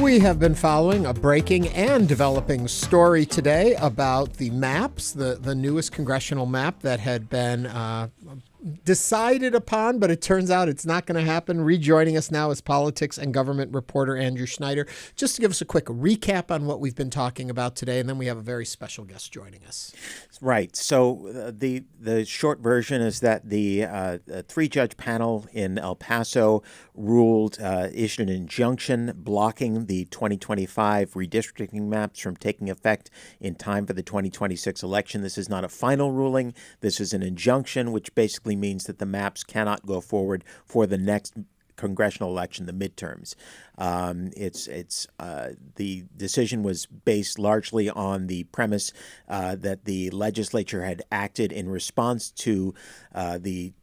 We have been following a breaking and developing story today about the maps, the newest congressional map that had been decided upon, but it turns out it's not going to happen. Rejoining us now is politics and government reporter Andrew Schneider. Just to give us a quick recap on what we've been talking about today, and then we have a very special guest joining us. Right. So the short version is that the three-judge panel in El Paso issued an injunction blocking the 2025 redistricting maps from taking effect in time for the 2026 election. This is not a final ruling. This is an injunction, which basically means that the maps cannot go forward for the next congressional election, the midterms. The decision was based largely on the premise that the legislature had acted in response to the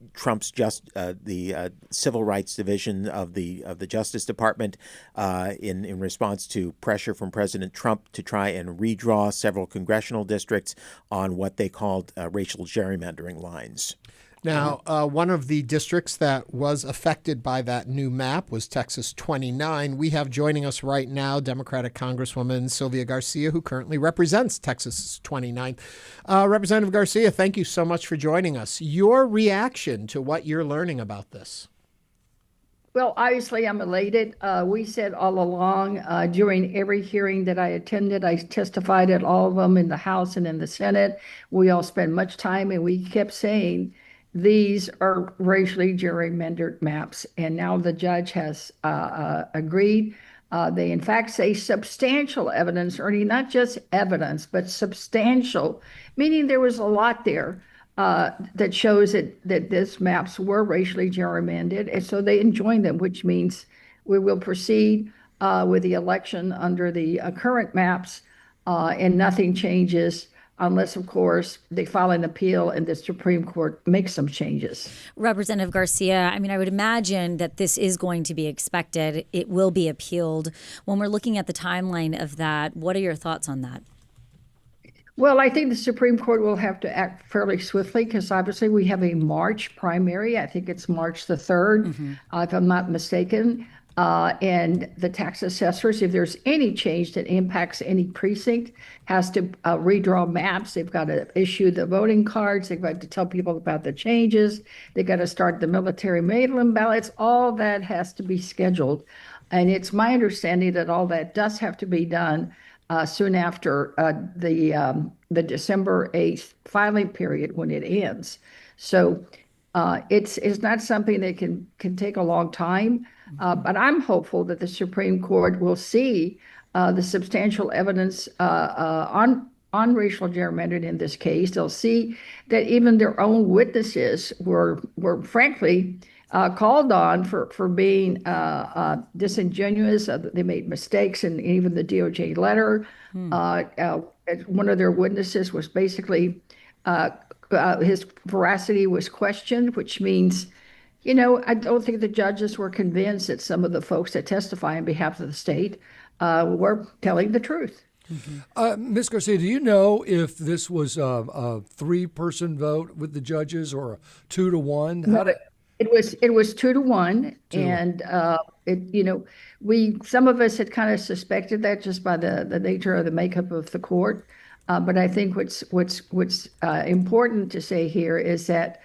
Civil Rights Division of the Justice Department in response to pressure from President Trump to try and redraw several congressional districts on what they called racial gerrymandering lines. Now, one of the districts that was affected by that new map was Texas 29. We have joining us right now Democratic Congresswoman Sylvia Garcia, who currently represents Texas 29. Representative Garcia, thank you so much for joining us. Your reaction to what you're learning about this? Well, obviously, I'm elated. We said all along during every hearing that I attended, I testified at all of them in the House and in the Senate. We all spent much time, and we kept saying, these are racially gerrymandered maps, and now the judge has agreed. They, in fact, say substantial evidence, Ernie, not just evidence, but substantial, meaning there was a lot there that shows that these maps were racially gerrymandered, and so they enjoined them, which means we will proceed with the election under the current maps, and nothing changes unless, of course, they file an appeal and the Supreme Court makes some changes. Representative Garcia, I mean, I would imagine that this is going to be expected. It will be appealed. When we're looking at the timeline of that, what are your thoughts on that? Well, I think the Supreme Court will have to act fairly swiftly because obviously we have a March primary. I think it's March the 3rd, if I'm not mistaken. And the tax assessors, if there's any change that impacts any precinct, has to redraw maps. They've got to issue the voting cards. They've got to tell people about the changes. They've got to start the military mail-in ballots. All that has to be scheduled. And it's my understanding that all that does have to be done soon after the December 8th filing period when it ends. So it's not something that can take a long time. But I'm hopeful that the Supreme Court will see the substantial evidence on racial gerrymandering in this case. They'll see that even their own witnesses were frankly called on for being disingenuous. They made mistakes in even the DOJ letter. One of their witnesses was basically his veracity was questioned, which means, you know, I don't think the judges were convinced that some of the folks that testify on behalf of the state were telling the truth. Ms. Garcia, do you know if this was a three-person vote with the judges or a 2-to-1? No, it was 2-to-1, and some of us had kind of suspected that just by the nature of the makeup of the court. But I think what's important to say here is that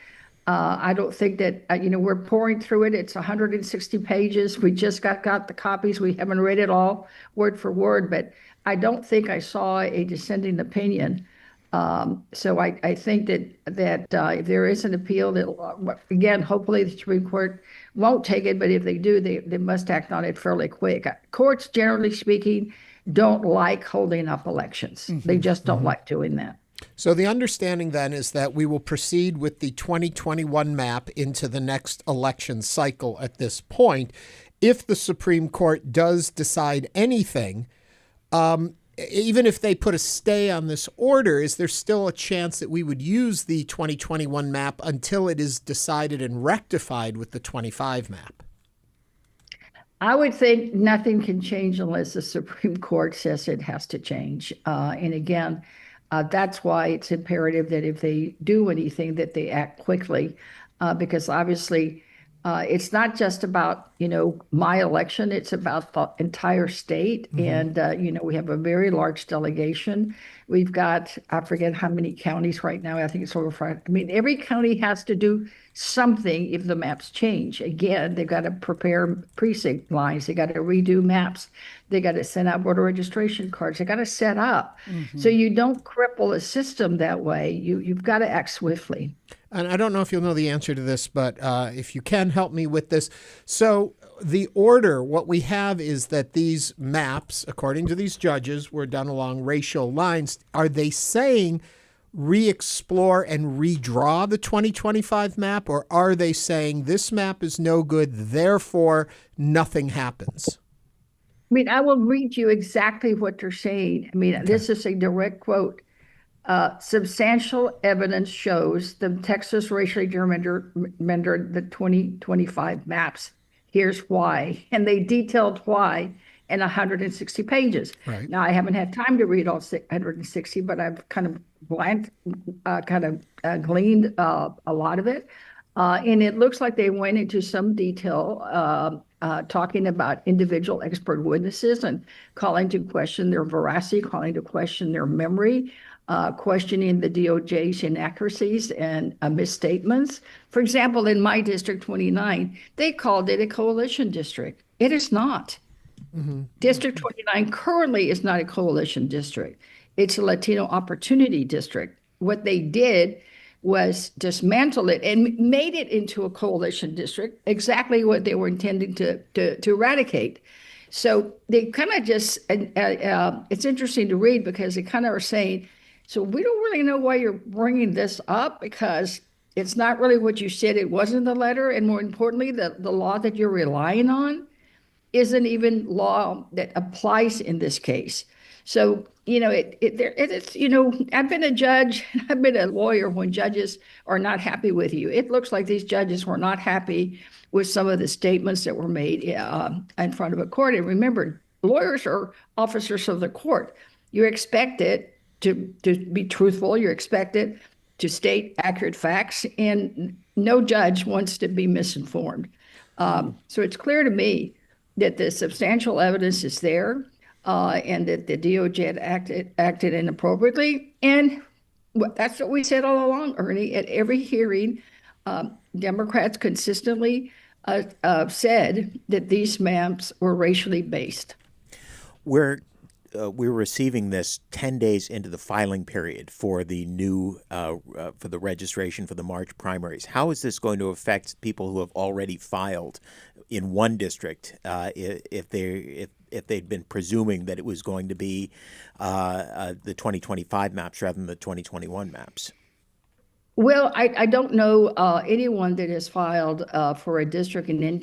I don't think that, we're pouring through it. It's 160 pages. We just got the copies. We haven't read it all word for word, but I don't think I saw a dissenting opinion. So I think that if there is an appeal, that again, hopefully the Supreme Court won't take it, but if they do, they must act on it fairly quick. Courts, generally speaking, don't like holding up elections. They just don't like doing that. So the understanding then is that we will proceed with the 2021 map into the next election cycle at this point. If the Supreme Court does decide anything, even if they put a stay on this order, is there still a chance that we would use the 2021 map until it is decided and rectified with the 25 map? I would think nothing can change unless the Supreme Court says it has to change. And again, that's why it's imperative that if they do anything, that they act quickly, because obviously It's not just about, my election. It's about the entire state. And, we have a very large delegation. We've got, I forget how many counties right now. I think it's over 5. I mean, every county has to do something if the maps change. Again, they've got to prepare precinct lines. They got to redo maps. They got to send out voter registration cards. They got to set up. So you don't cripple a system that way. You've got to act swiftly. And I don't know if you'll know the answer to this, but if you can help me with this. So the order, what we have is that these maps, according to these judges, were done along racial lines. Are they saying re-explore and redraw the 2025 map, or are they saying this map is no good, therefore nothing happens? I mean, I will read you exactly what they're saying. I mean, This is a direct quote. Substantial evidence shows the Texas racially gerrymandered the 2025 maps. Here's why. And they detailed why in 160 pages. Right. Now, I haven't had time to read all 160, but I've kind of gleaned a lot of it. And it looks like they went into some detail talking about individual expert witnesses and calling to question their veracity, calling to question their memory, questioning the DOJ's inaccuracies and misstatements. For example, in my district 29, they called it a coalition district. It is not. District 29 currently is not a coalition district. It's a Latino opportunity district. What they did was dismantle it and made it into a coalition district, exactly what they were intending to eradicate. So they kind of just, it's interesting to read because they kind of are saying, so we don't really know why you're bringing this up, because it's not really what you said it was in the letter. And more importantly, the law that you're relying on isn't even law that applies in this case. So, it's, I've been a judge, I've been a lawyer when judges are not happy with you. It looks like these judges were not happy with some of the statements that were made in front of a court. And remember, lawyers are officers of the court. You're expected to be truthful. You're expected to state accurate facts, and no judge wants to be misinformed. So it's clear to me that the substantial evidence is there, and that the DOJ had acted inappropriately. And that's what we said all along, Ernie. At every hearing, Democrats consistently said that these maps were racially based. We're receiving this 10 days into the filing period for the new for the registration for the March primaries. How is this going to affect people who have already filed in one district if they'd been presuming that it was going to be the 2025 maps rather than the 2021 maps? Well, I don't know anyone that has filed for a district in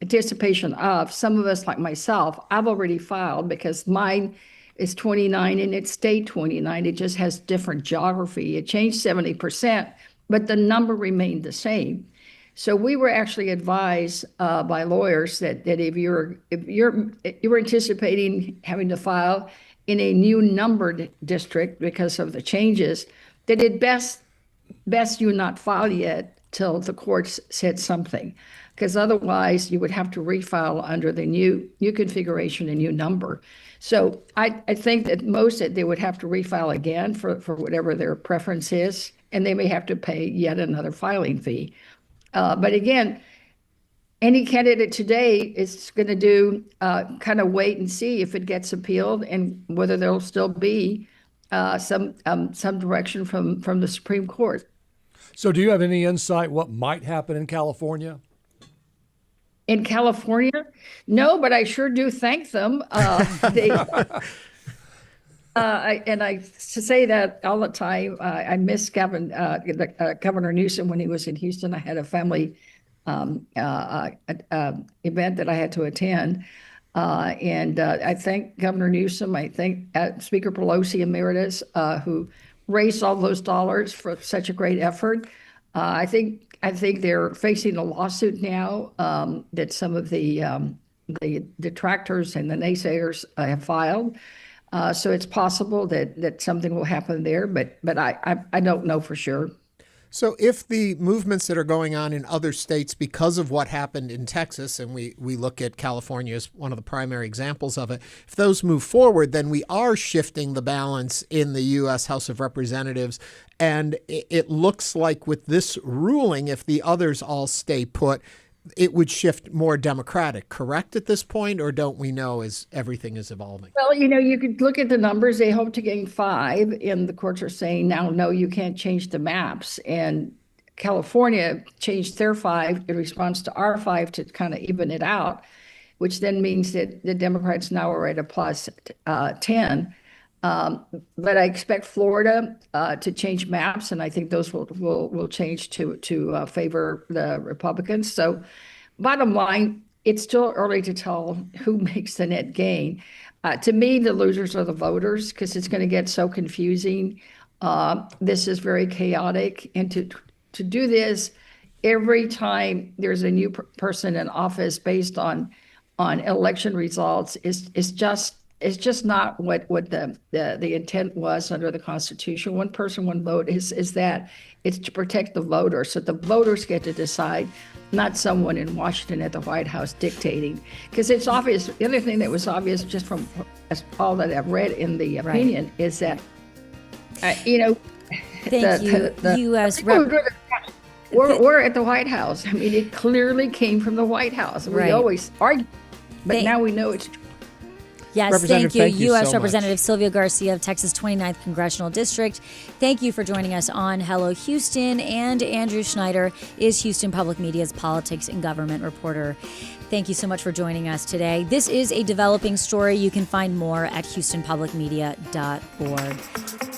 anticipation of. Some of us, like myself, I've already filed because mine is 29 and it's state 29. It just has different geography. It changed 70%, but the number remained the same. So we were actually advised by lawyers that if you're anticipating having to file in a new numbered district because of the changes, that it best you not file yet till the courts said something, because otherwise you would have to refile under the new configuration and new number. So I think that they would have to refile again for whatever their preference is, and they may have to pay yet another filing fee. But again, any candidate today is going to do kind of wait and see if it gets appealed and whether there'll still be some direction from the Supreme Court. So do you have any insight what might happen in California? In California? No, but I sure do thank them. I say that all the time. I miss Governor Newsom when he was in Houston. I had a family event that I had to attend. And I thank Governor Newsom. I thank Speaker Pelosi Emeritus, who raised all those dollars for such a great effort. I think they're facing a lawsuit now that some of the detractors and the naysayers have filed. So it's possible that something will happen there, but I don't know for sure. So if the movements that are going on in other states because of what happened in Texas, and we look at California as one of the primary examples of it, if those move forward, then we are shifting the balance in the U.S. House of Representatives. And it looks like with this ruling, if the others all stay put, it would shift more Democratic, correct at this point, or don't we know as everything is evolving? Well, you could look at the numbers. They hope to gain 5, and the courts are saying now, no, you can't change the maps. And California changed their 5 in response to our 5 to kind of even it out, which then means that the Democrats now are at a plus 10. But I expect Florida to change maps, and I think those will change to favor the Republicans. So bottom line, it's still early to tell who makes the net gain. To me, the losers are the voters because it's going to get so confusing. This is very chaotic. And to do this every time there's a new person in office based on election results is just not what the intent was under the Constitution. One person, one vote is that it's to protect the voter. So the voters get to decide, not someone in Washington at the White House dictating. Because it's obvious, the other thing that was obvious just from all that I've read in the opinion is that, Thank you, U.S. We're at the White House. I mean, it clearly came from the White House. We always argue, but now we know it's true. Yes, thank you, U.S. so Representative Sylvia Garcia of Texas 29th Congressional District. Thank you for joining us on Hello Houston. And Andrew Schneider is Houston Public Media's politics and government reporter. Thank you so much for joining us today. This is a developing story. You can find more at houstonpublicmedia.org.